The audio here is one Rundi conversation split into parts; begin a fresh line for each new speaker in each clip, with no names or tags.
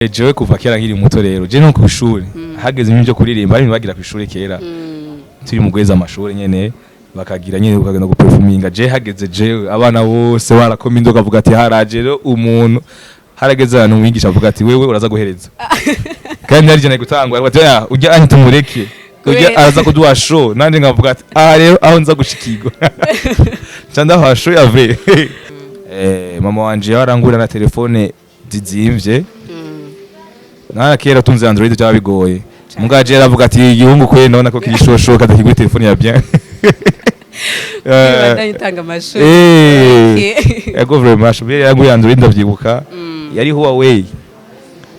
jewe kuva kera nkiri muto rero je no kwishuri hageze ibintu byo kuririmba ari bagira kwishuri kera turi mu gweza amashuri nyene bakagira nyene ukagenda guperforminga je hageze je abana bose barakoma indoga avuga ati haraje rero umuntu harageze ahantu umwigisha avuga ati wewe uraza guhereza kandi ari je nagutangwa ati ya ujya anti mureke ujya araza kuduha show nandi ngavuga ati rero aho nza gushikirwa cyanda ha show yave mama wanje yarangura na telefone zizimvye nara kera tunze Android cyaba bigoye mugaje yaravuga ati igihungu kwe none ko kirishosho kadakigwe telefone ya bien
ndayitanga amashuri
yego vraiment bye yanguye Android ndavyibuka yari Huawei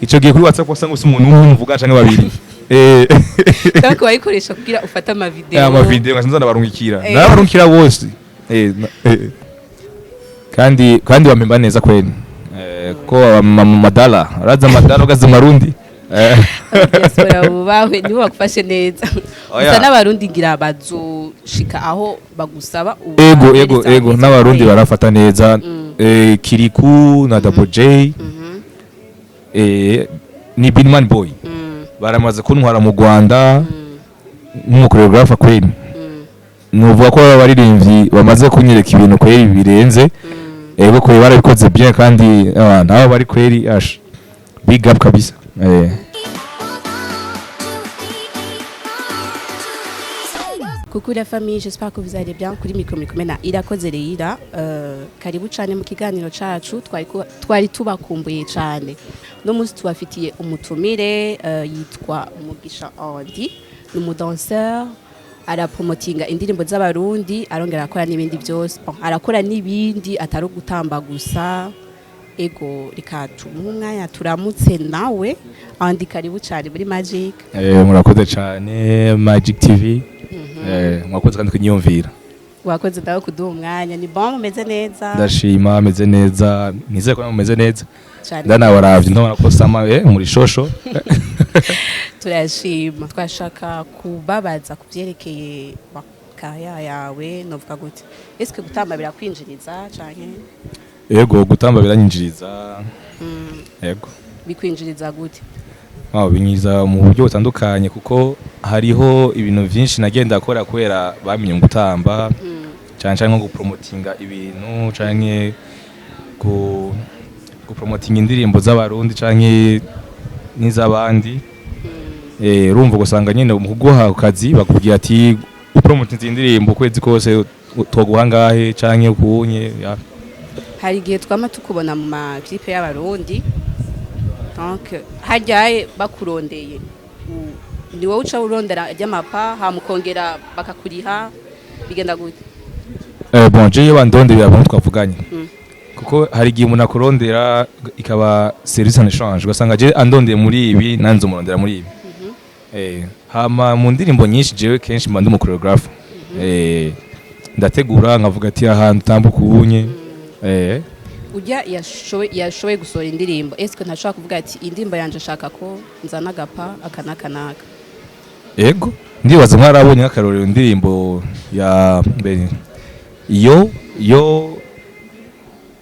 ico gihe kuri WhatsApp wasanga usi umuntu umvuga canke babiri
Tako bayikoresha kugira ufata ama video
ama video ngasanza nabarungikira bose kandi bamemba neza kwene ko madala araza madala ugaze marundi
diaspora ubawe nibo bakufashe neza gusa n'abarundi ngira bazoshika aho bagusaba
ego n'abarundi barafata neza KIRIKOU na Double J ni Binman Boy baramaze kuntwara mu Rwanda nk'umukoreographer kweli nuvuga ko baririmbyi bamaze kunyereka ibintu kweli birenze ego ko barabikoze bien kandi nabo bari kweli ash big up kabisa
Coucou la famille, j'espère que vous allez bien. Kuri micro mikomena irakoze reira karibu cyane mu kiganiro cacu twari tubakumbuye cyane. No muzi tubafitiye umutumire yitwa Mugisha Andi, ni umudanseur arapromotinga indirimbo z'abarundi arongera akora n'ibindi byose arakora n'ibindi atari gutamba gusa ego rikatu umwanya turamutse nawe Andi karibu cyane muri Magic
murakoze cyane Magic TV mwakoze kandi kunyumvira
wakoze ndaho kuduha umwanya ni bon mumeze neza
ndashima meze neza nizeye ko mumeze neza ndana waravye ndabona ko sama muri shosho
turashima twashaka kubabaza kuvyerekeye bakaya yawe novuga gute eske gutamba birakwinjiriza canke
yego gutamba biranyinjiriza yego
bikwinjiriza gute
binyiza mu buryo butandukanye kuko hariho ibintu byinshi nagenda akora kwera bamenye gutamba cyane nko gupromotinga ibintu canke gupromotinga indirimbo z'abarundi canke n'izabandi urumva gusanga nyine mu kuguha akazi bakubwira ati upromotinga indirimbo kwezi kose toguha ngahe canke ukunye
hari igihe twama tukubona mu ma clip y'abarundi donc hajyaye bakurondeye ni wowe uca urondera ry'amapa hamukongera bakakuriha bigenda gute
bon je bandondera abantu twavuganye kuko hari igihe umuntu akurondera ikaba service en échange ugasanga je andondeye muri ibi nanze umurondera muri ibi hama mu ndirimbo nyinshi jewe kenshi mba ndi umukoreographer ndategura nkavuga ati ahantu tambuka ubunye
ujya yashoboye gusohora indirimbo eske ntashaka kuvuga ati indirimbo yanje ashaka ko nzana gapa akanakanaka
ego ndibaza mwarabonye akarorero indirimbo ya yo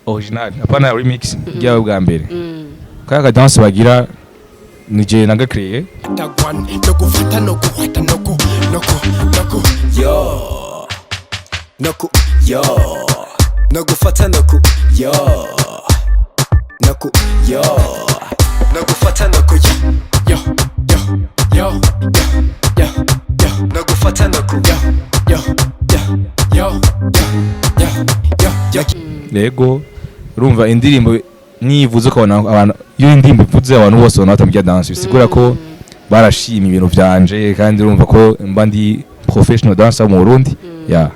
original apana remix y'abo bwa mbere kaya dance bagira nije nanga créer no gufata no guhata no yo no gufata no yo no gufata no yo no gufata no yo lego urumva indirimbo nivuze ko abantu iyo indirimbo ivuze abantu bose banatamija dance bisigura ko barashima ibintu vyanje kandi urumva ko mba ndi professional dancer mu Burundi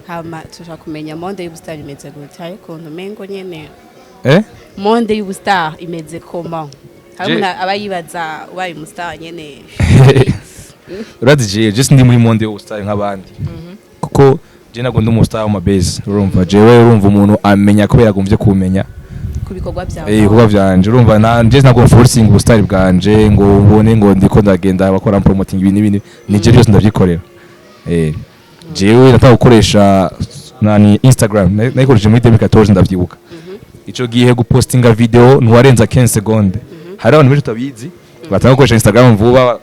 hama tushaka kumenya monde y'ubustar imeze gute ariko ntumengo nyene monde y'ubustar imeze comment hamuna abayibaza ubaye umustar nyene
radije just ndi muri monde y'ubustar nk'abandi kuko je nago ndi umustar mu base urumva jewe urumva umuntu amenya ko yagumvye kumenya
kubikorwa byawe
ibikorwa byanje urumva nanje nago forcing ubustar bwanje ngo ubone ngo ndiko ndagenda bakora promoting ibintu nije byose ndavyikorera jewe nataka gukoresha nani Instagram nayikoresheje muri 2014 ndavyibuka ico gihe gupostinga video ntuwarenza 15 seconde hari abantu benshi tabizi batanga gukoresha Instagram vuba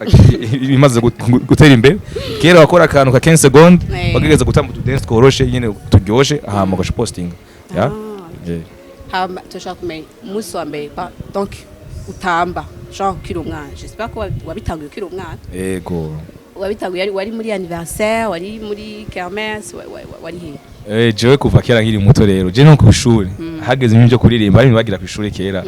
bimaze gutera imbere kera wakora akantu ka 15 secondes bagegeza gutamba tu dance koroshe nyene turyoshe hama gasha posting ya
hama tushaka kumenya umunsi wa mbere donc utamba genre ukiri umwana j'espère ko wabitanguye ukiri umwana
yego
wabitanguye wari muri anniversaire wari muri kermesse wari he
jewe kuva kera nkiri muto rero je no ku ishuri hageze ibintu byo kuririmba ari bagira ku ishuri kera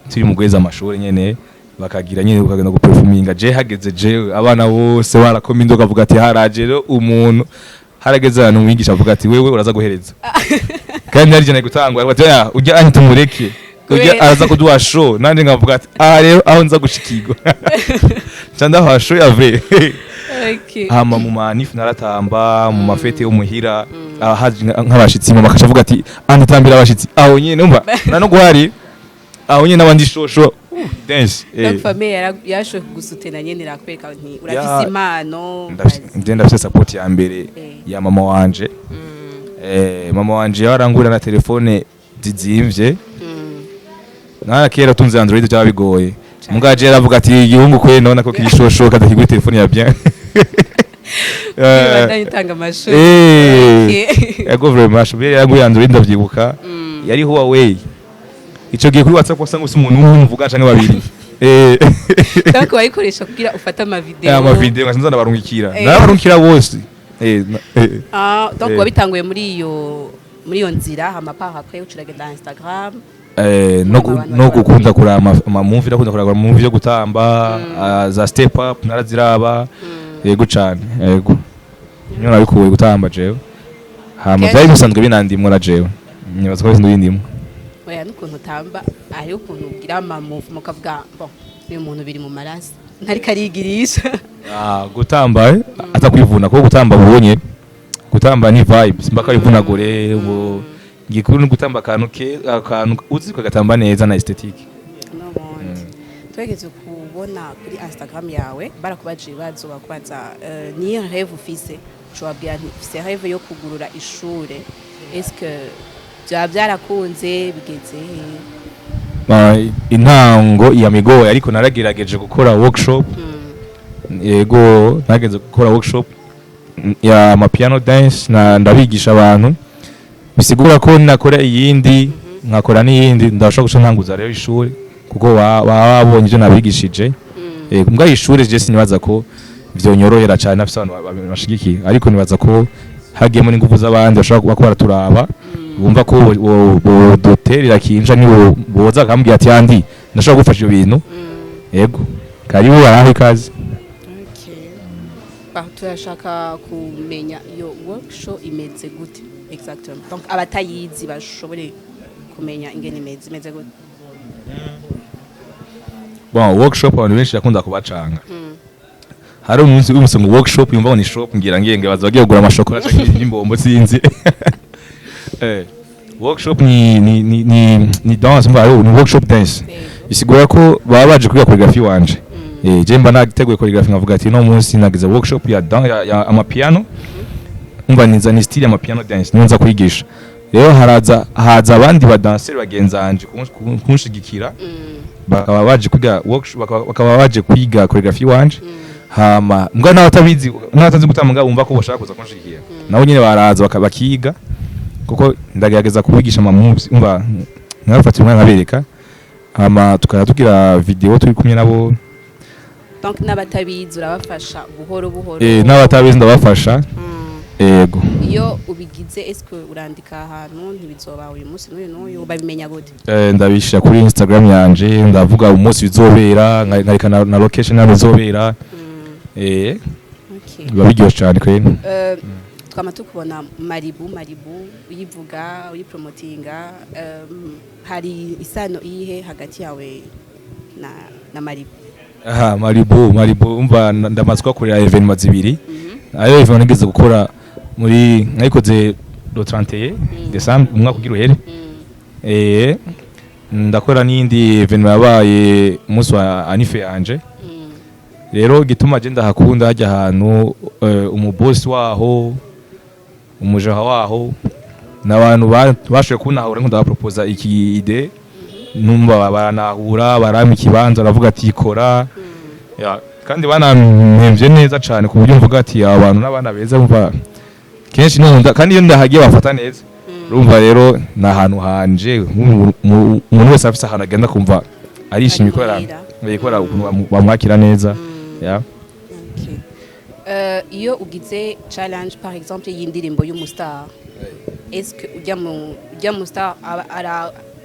turi mu gweza amashuri nyene bakagira nyene ukagenda guperforminga je hageze je abana bose barakoma indoga avuga ati haraje rero umuntu harageze ahantu umwigisha avuga ati wewe uraza guhereza kandi yarije nayo gutangwa ati ujya ahita mureke ujya araza kuduha show nande ngavuga ati rero aho nza gushikirwa cyanda ha show ya vrai hama mu manif naratamba mu mafete yo muhira haje nk'abashitsi mu bakashavuga ati anitambira abashitsi aho nyene umva nano guhari aho nyene nabandi shosho dance
donc famille yashoye kugusutena nyene rakwereka nti urafise impano
ndenda afise support ya mbere ya mama wanje mama wanje yarangura na telefone zizimvye nara kera tunze Android byabigoye mugaje yaravuga ati igihungu kwe none ko kirishosho kadakigwe telefone ya bien
ndayitanga amashuri
yego very much yaranguye Android ndavyibuka yari Huawei ico gihe kuri WhatsApp wasanga usi umuntu umvuga canke babiri
donc wayikoresha kugira ufata ama video
ngasinza ndabarungikira ndabarungikira bose
donc wabitanguye muri iyo nzira amapaha kwe ucuragenda Instagram
no gukunda kura ama movie ndakunda kura movie yo gutamba za step up naraziraba yego cyane yego nyona nabikuye gutamba jewe hama byari musanzwe binandimwe na jewe nyibaza ko ndindimo
oya nukuntu tamba ari ukuntu ugira ama move mukavuga bon uyu muntu biri mu maraso ntari karigirisha
gutamba atakwivuna ko gutamba ubonye gutamba ni vibes mbaka ivunagore ngo gikuru gutamba akantu uzi ko gatamba neza na aesthetique
twegeze kubona kuri Instagram yawe barakubaje bazo bakubaza ni rêve ufise cobabwira nti ufise rêve yo kugurura ishure est-ce que byarakunze bigeze
intango ya migoye ariko naragerageje gukora workshop yego nageze gukora workshop ya piano dance na ndabigisha abantu bisigura ko nakora iyindi nkakora n'iyindi ndashaka guca ntanguza rero ishuri kuko babonye ibyo nabigishije mbwa ishuri je sinibaza ko vyonyorohera cyane afise abantu bashigikiye ariko nibaza ko hagiyemo n'ingufu z'abandi bashaka kuba baraturaba bumva ko doterera kinja ni boza akambwiye ati andi ndashaka gufasha ibyo bintu yego karibu baraho ikaze
turashaka kumenya iyo workshop imeze gute exactement donc abatayizi bashobore kumenya ingene imeze gute
bon workshop abantu benshi yakunda kubacanga hari umunsi w'umusengo workshop yumva ni shop ngira ngenge bazagiye kugura amashokora cyangwa imbombo sinzi workshop ni dance mva ni workshop dance bisigura ko baba baje kwiga choreography wanje je mba nateguye choreography ngavuga ati no munsi nagize workshop ya amapiano umva niza ni style ya amapiano dance nza kwigisha rero haza abandi ba danseri bagenzanje kunshigikira bakaba baje kwiga workshop bakaba baje kwiga choreography wanje hama mbwa n'abatabizi n'abatazi gutamba bumva ko bashaka kuza kunshigikira nabo nyine baraza bakabakiga kuko ndagerageza kubigisha ama moves umva narafatira umwana abereka hama tukatugira video turi kumwe nabo
donc n'abatabizi urabafasha buhoro
n'abatabizi ndabafasha yego
iyo ubigize eske urandika ahantu ntibizoba uyu munsi n'uyu babimenya gute
ndabishira kuri Instagram yanje ndavuga umunsi bizobera nkareka na location naho bizobera babiryoshye cyane kwene
twama tukubona maribu uyivuga uyipromotinga hari isano iyihe hagati yawe na maribu
maribu umva ndamatswa kurira evenement zibiri ayo evenement nigeze gukora muri nayikoze do 31 December umwaka ugira uhere ndakora n'indi evenement yabaye umunsi wa anife yanje rero gituma je ndahakunda hajya ahantu umubosi waho umujaha waho n'abantu bashoye kunahura ngo ndabaproposa iki ide numva baranahura barama ikibanza aravuga ati ikora kandi banampemvye neza cyane ku buryo mvuga ati abantu n'abana beza umva kenshi nunda kandi iyo ndahagiye bafata neza urumva rero na hantu hanje umuntu wese afise ahantu agenda kumva arishimye ikora bamwakira neza
iyo ugize challenge par exemple y'indirimbo y'umustar est-ce que ujya mu star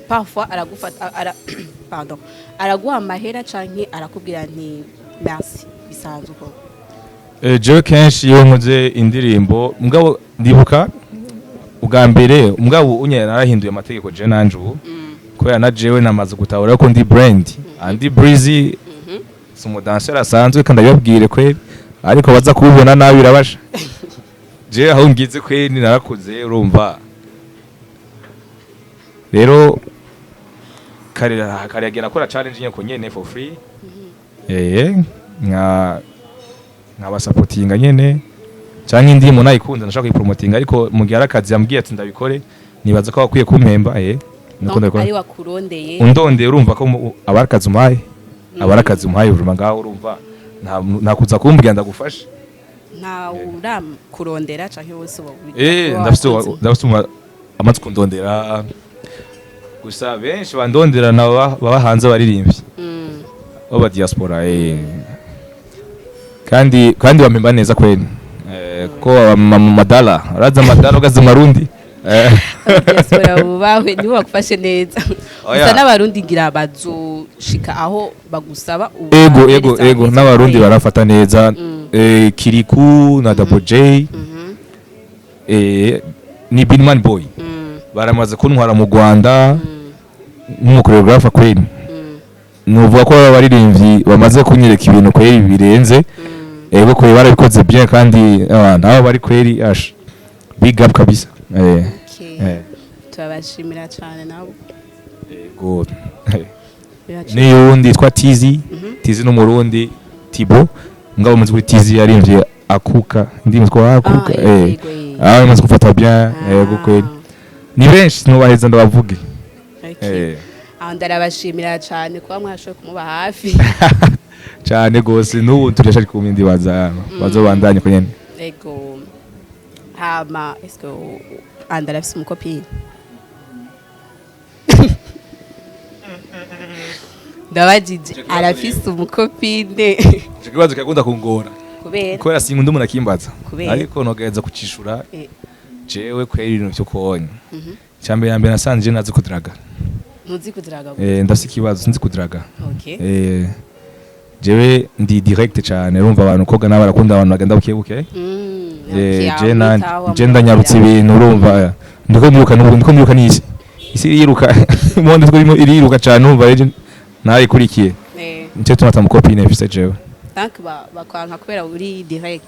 parfois aragufata araguha amahera canke arakubwira nti merci bisanzwe uko
jewe kenshi iyo nkoze indirimbo mugabo ndibuka ubwa mbere mugabo unye narahinduye amategeko je nanje ubu kubera na jewe namaze gutahura ko ndi brand andi BREEZY sumo dancer asanzwe kandi yabwire kweli ariko baza kubibona nabi birabasha je aho ngize kweli narakuze urumva rero kare agera akora challenge nyeko nyene for free nka supportinga nyene cyangwa indirimbo nayikunda nashaka kuyipromotinga ariko mu gihe arakazi yambwiye ati ndabikore nibaza ko akwiye kumpemba
ari wakurondeye
undondeye urumva ko abarakazi umpaye abarakazi umpaye urumva ngaho urumva nakuza kumbwira ndagufasha
nta urakurondera canke wose
ndafite amaze kundondera gusa benshi bandondera baba hanze baririmbye baba diaspora kandi bamemba neza kweli ko madala araza madala ugaze marundi
diaspora bubawe nibo bakufashe neza gusa n'abarundi ngira bazoshika aho bagusaba
ego n'abarundi barafata neza KIRIKOU na Double J ni Binman Boy baramaze kuntwara mu Rwanda nk'umukoreographer kweli nuvuga ko baririmbyi bamaze kunyereka ibintu kweli birenze ego ko barabikoze bien kandi nabo bari kweli big up kabisa
turabashimira cyane nabo
ego n'undi yitwa Tizi n'umurundi Tibo ngabo muzi kuri Tizi yarimvye akuka ndimwe ko akuka amaze gufata bien ego kweli ni benshi nubaheza ndabavuge
ndarabashimira cyane kuba mwashoboye kumuba hafi
cyane gose n'ubu turashaka kumindi bazobandanye ko nyene
ego hama est-ce que andara afise umukopine ndabajije arafise umukopine
ikibazo kagunda kungora kubera sinkunda umuntu akimbaza ariko nogeza kucishura jewe kweri ibintu byo konye cyambere yambere nasanze nazi kudraga
ntuzi kudraga
ndafise ikibazo sinzi kudraga jewe ndi direct cyane urumva abantu koga n'abarakunda abantu bagenda bukebuke je ndanyarutse ibintu urumva ndiko ndiruka n'isi isi yiruka monde twimo iriruka cyane urumva rege narikurikiye nicyo tumata mu copine ifise jewe
tank bakwanka kubera uri direct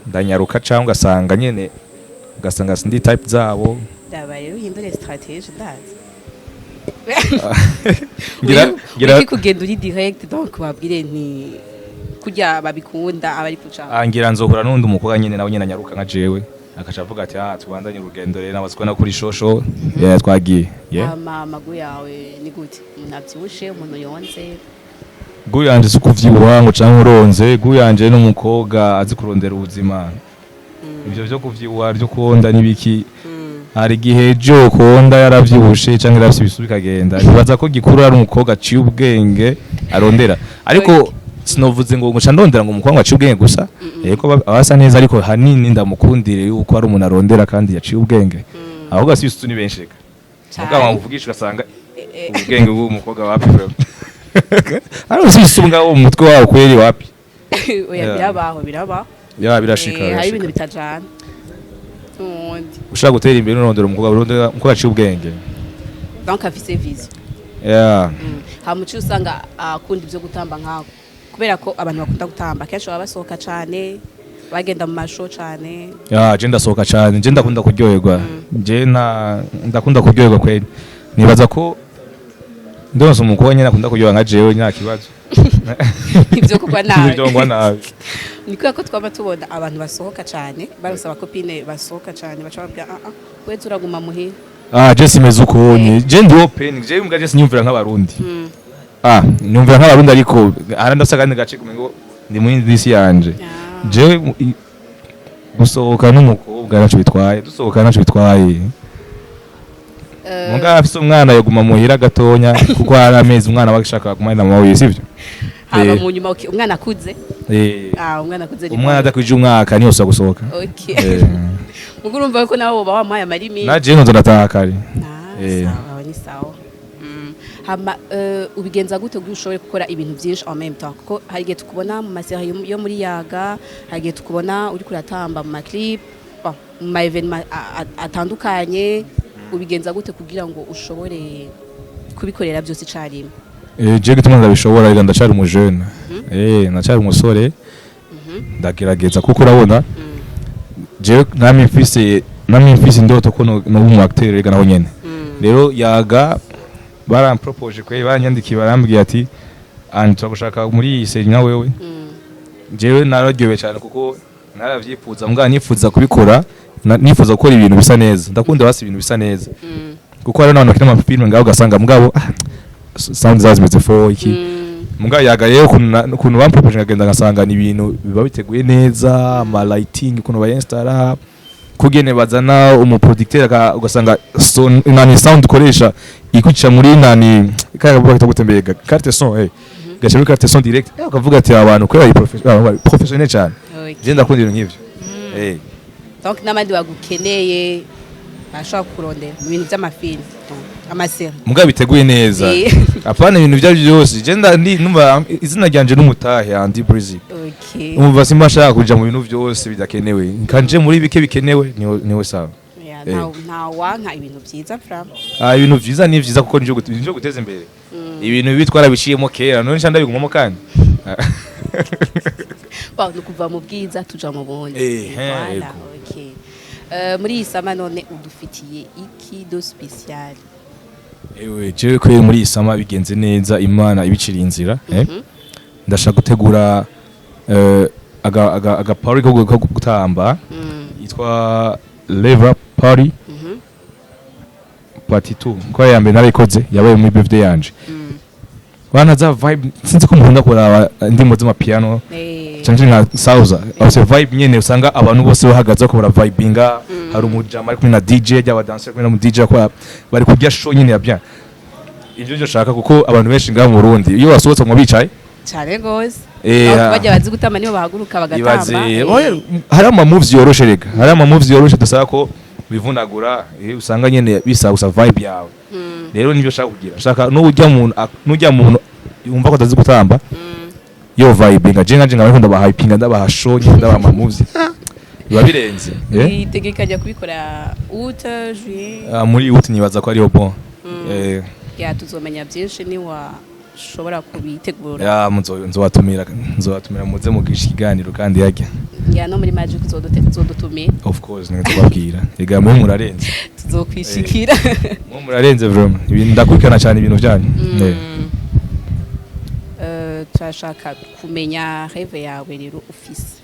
ndanyaruka cyangwa ugasanga nyene ugasanga sindi type zabo
dabaye uhindure strategie ndazi
ngira
kugenda uri direct donc babwire nti kujya babikunda abari kuca
ngira nzohura n'undi umukobwa nyene nawe nyene anyaruka nka jewe akaca avuga ati tubandanye urugendo rero nabaziko na kuri shosho twagiye
amagu yawe ni gute navyibushe umuntu yonze
guyanje sukuvyibuha ngo canke uronze guyanje n'umukobwa azi kurondera ubuzima ivyo byo kuvyibuha ryo konda nibiki hari gihe jo konda yaravyibushe canke yarafise ibisubi kagenda nibaza ko gikuru ari umukobwa aciye ubwenge arondera ariko sinovuze ngo nguca ndondera ngo umukobwa aciye ubwenge gusa yego abasa neza ariko hanini ndamukundire yuko ari umuntu arondera kandi yaciye ubwenge ahubwo asibisutu ni benshi reka mugabo wamuvugisha ugasanga ubwenge bw'umukobwa wapi ari usibisutu ngaho mu mutwe wawe kweri wapi
oya birabaho
birashika
hari ibintu bitajana
ushaka gutera imbere n'urondera umukobwa aciye ubwenge
donc afise vision hamuci usanga akunda ivyo gutamba nkako kubera ko abantu bakunda gutamba kenshi baba basohoka cyane bagenda mu masho cyane
je ndasohoka cyane je ndakunda kuryoherwa je ndakunda kuryoherwa kweli nibaza ko ndonse umukobwa nyene akunda kuryoha nka jewe nta kibazo
ivyo kugwa nabi niko ko twaba tubona abantu basohoka cyane barusaba kopine basohoka cyane baca babwira weze uraguma muhira
je simeze ukonye je ndi open je mbwa je sinyumvira nk'abarundi nyumvira nk'abarundi ariko arandasa kandi gace kumengo ndi mu isi yanje je gusohoka n'umukobwa naco bitwaye dusohoka naco bitwaye Munga afise umwana yoguma muhira gatonya kuko hari amezi umwana bagishaka kumarira mawe sivyo
haba mu nyuma umwana akuze umwana akuze
umwana adakwije umwaka niyo so gusohoka
okay mugo urumva ko nawe uba wamaye amarimi
naje nzo ndataha kare
sawa ni sawa hama ubigenza gute gushoboye gukora ibintu byinshi en même temps kuko hari gihe tukubona mu maseri yo muri yaga hari gihe tukubona uri kuratamba mu maclip mu ma evenement atandukanye ubigenza gute kugira ngo ushobore kubikorera byose carimwe
je gituma ndabishobora ira ndacari mu jeune nacari umusore ndagerageza kuko urabona je nami mfise indoto ko no mu acteur rega naho nyene rero yaga barampropose kwe banyandikiye barambwiye ati turagushaka muri iyi seri na wewe jewe nararyobe cyane kuko naravyifuza mbwa nifuza kubikora nifuza gukora ibintu bisa neza ndakunda basi ibintu bisa neza kuko hari n'abantu bakina amafilme ngaho ugasanga mugabo sound zazimeze for iki mugabo yagaye ukuntu bampropose ngagenda ngasanga ni ibintu biba biteguye neza ama lighting ukuntu bayinstara kugene bazana umuproducteur ugasanga nani sound ukoresha ikucisha muri nani karavuga kitagutembega carte son gashyira carte son direct ukavuga ati abantu ko ari professionnel cyane je ndakunda ibintu nk'ivyo
donc n'abandi bagukeneye bashaka kurondera mu bintu by'amafilm amaseri
mugabo biteguye neza apana ibintu bya byose je numva izina ryanje n'umutahe andi BREEZY umva simba shaka kuja mu bintu byose bidakenewe kanje muri bike bikenewe niwe sawa
nta wanka ibintu byiza from
ibintu byiza ni byiza kuko nje guteza imbere ibintu bitwara biciyemo kera none nshanda bigumamo kandi
no kuva mu bwiza tuja mu bundi voilà okay muri iyi sama none udufitiye iki do special
jewe ko muri iyi sama bigenze neza imana ibicira inzira ndashaka gutegura aga party ko gutamba yitwa Lever Party Party 2 ko yambe narikoze yabaye muri birthday yanje wana za vibe sinzi ko nkunda kuraba ndimo z'ama piano cyane nka sauza ose vibe nyene usanga abantu bose bahagaze ko bara vibinga hari umujama ari kumwe na DJ y'aba dancer kumwe na mu DJ ko bari kurya show nyene ya bien ibyo byo shaka kuko abantu benshi ngaho mu Burundi iyo wasohotse mu bicaye
cyane gose bajya bazi gutama niyo bahaguruka bagatamba
hari ama moves yoroshe rega hari ama moves yoroshe dusaba ko bivunagura usanga nyene bisagusa vibe yawe rero nibyo shaka kugira shaka n'ujya muntu yumva ko atazi gutamba yo vibinga je nkunda ba hyping ndabaha show ndabama moves biba birenze
itegekanya kubikora uta juillet
muri uti nibaza ko ari bon
ya tuzomenya byinshi ni wa shobora kubitegura
ya nzobatumira muze mu kiganiro kandi yajya
ya no muri magic zodutumira
of course tubabwira ega mwe murarenze
tuzokwishikira
mwe murarenze vraiment ibintu ndakurikana cyane ibintu byanyu
turashaka kumenya rêve yawe rero ufise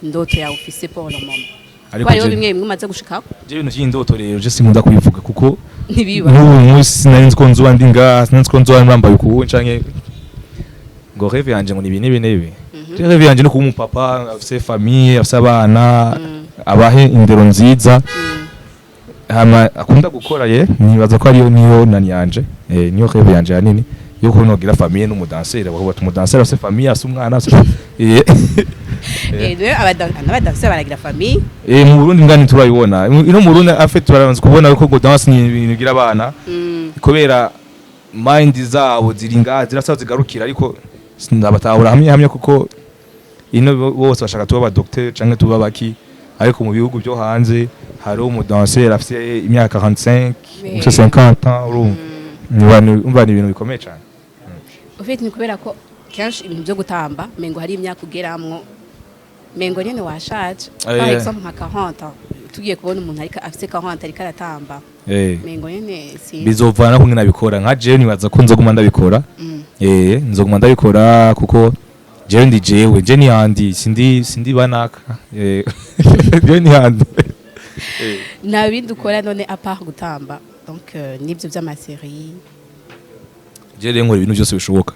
indoto yawe ufise pour le moment ariko rero bimwe mumaze gushikako
je ibintu cy'indoto rero je sinkunda kubivuga kuko
ntibiba
n'umunsi nari ko nzuba ndinga sinzi ko nzuba mrambaye ku canke ngo rêve yanje ngo ni bine rêve yanje no kuba umupapa afise famille afise abana abahe indero nziza hama akunda gukora nibaza ko ariyo niyo nani yanje niyo rêve yanje yanini yo kunogira famille n'umudansera baho batumudansera afise famille afise umwana
abadansera baragira famille
mu Burundi ngani turayibona ino mu Burundi afite barabanza kubona ko dance ni ibintu bigira abana kubera mind zabo ziringa zirasaza zigarukira ariko ndabatahura hamwe kuko ino bose bashaka tuba docteur canke tuba baki ariko mu bihugu byo hanze hari umudansera afite imyaka 45 50 ans umva ni ibintu bikomeye cyane
ufite ni kubera ko kenshi ibintu byo gutamba mengo hari imyaka ugeramwo mengo nyene washaje par exemple nka 40 tugiye kubona umuntu ariko afite 40 ariko aratamba mengo nyene si
bizovana ko ngina bikora nka je nibaza ko nzoguma ndabikora nzoguma ndabikora kuko je ndi jewe je ni handi sindi banaka je ni handi
nta bindi ukora none apart gutamba donc nibyo by'amaserie
je rero nkora ibintu byose bishoboka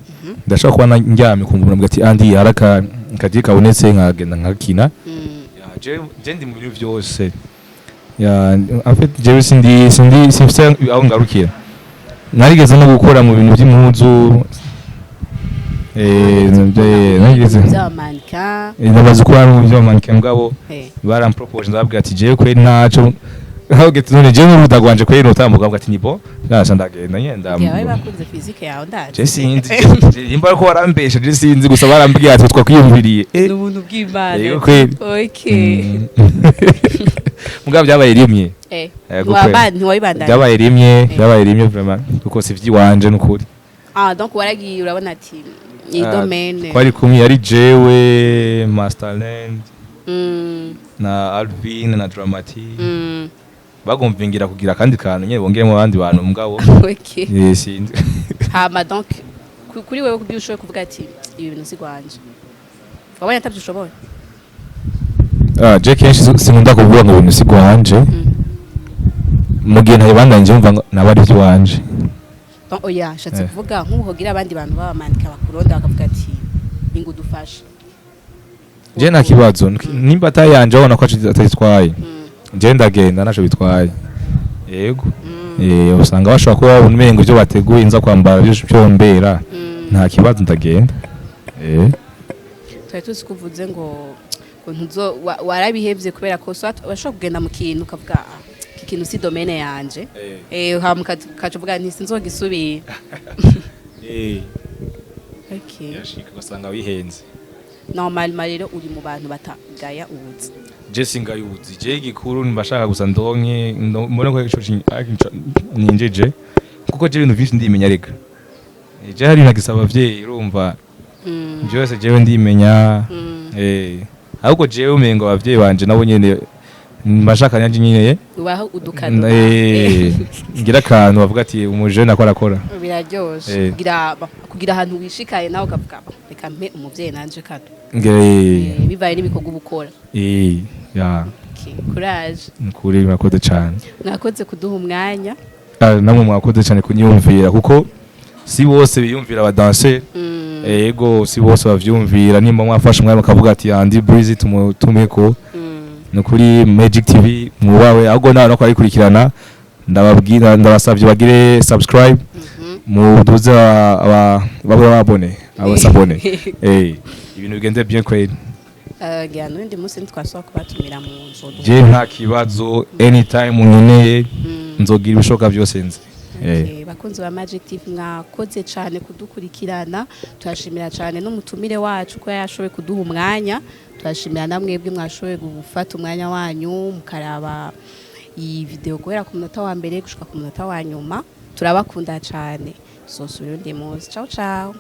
ndashaka kuba njyame kumva umuntu ati andi haraka kagiye kabonetse nkagenda nkakina je ndi mu bintu byose en fait je sindi aho ngarukira narigeze no gukora mu bintu by'impuzu narigeze
by'amanka
ndabaza ko ari mu by'amanka ngabo barampropose ndababwira ati je kweri naco aho gete none je n'urudagwanje kweri notambuka avuga ati nibo nasha ndagenda nyenda
yawe bakunze physique yawe ndaje
je sinzi imba ko warambesha je sinzi gusa barambwiye ati twakwiyumviriye
n'ubuntu bw'Imana
okay mugabo byabaye rimwe byabaye rimwe vraiment kuko si vyiwanje n'ukuri
donc waragiye urabona ati ni domaine
kwari kumwe yari jewe Masterland na Alvin na Dramati bagomvingira kugira kandi kantu nyene bongeyemo abandi bantu mugabo
okay
sinzi
hama donc kuri wewe kubyushoye kuvuga ati ibi bintu sigwanje wabonye atabyushoboye
je kenshi sinkunda kuvuga ngo ibintu sigwanje mu gihe ntayibandanje umva nabari by'iwanje
oya shatse kuvuga nk'ubuhogira abandi bantu babamanika bakuronda bakavuga ati ingo dufashe
je nta kibazo nimba atayanje abona ko atayitwaye je ndagenda naco bitwaye yego usanga bashobora kuba babona umengo ibyo bateguye nza kwambara byombera nta kibazo ndagenda
twari tuzi kuvuze ngo ntuzo warabihevye kubera ko bashobora kugenda mu kintu ukavuga ikintu si domaine yanje kacuvuga nti sinzogisubira okay
yashika basanga wihenze
normalement rero uri mu bantu batagaya ubuzi
je singayuzi je gikuru mbashaka gusa ndonke mbone ko ico ninjeje kuko je ibintu byinshi ndimenya rega je hari nagisaba abavyeyi urumva byose jewe ndimenya ahubwo jewe umengo abavyeyi banje nabo nyene mbashaka nyanje nyine
ubaho udukano
ngira kantu bavuga ati umuje nakora
biraryoshe kugira ahantu wishikaye nawe ukavuga reka mpe umuvyeyi nanje kado bivaye n'ibikogo ubukora
ya
courage
nkuri mwakoze cyane
mwakoze kuduha umwanya
namwe mwakoze cyane kunyumvira kuko si bose biyumvira abadanse yego si bose bavyumvira nimba mwafashe umwanya ukavuga ati andi BREEZY tumutumeko nukuri Magic TV mubawe ahubwo nawe no kwarikurikirana ndababwira ndabasavye bagire subscribe muduze babone abasabone ibintu bigende bien kweli
gano ndi musi ntwasaba kubatumira mu nzo
je nta kibazo anytime unkeneye nzogira ibishoka byose nzi
bakunzi ba Magic TV mwakoze cyane kudukurikirana turashimira cyane n'umutumire wacu ko yashoboye kuduha umwanya turashimira namwebwe mwashoboye gufata umwanya wanyu mukaraba iyi video guhera ku munota wa mbere gushika ku munota wa nyuma turabakunda cyane sosubira undi munsi ciao ciao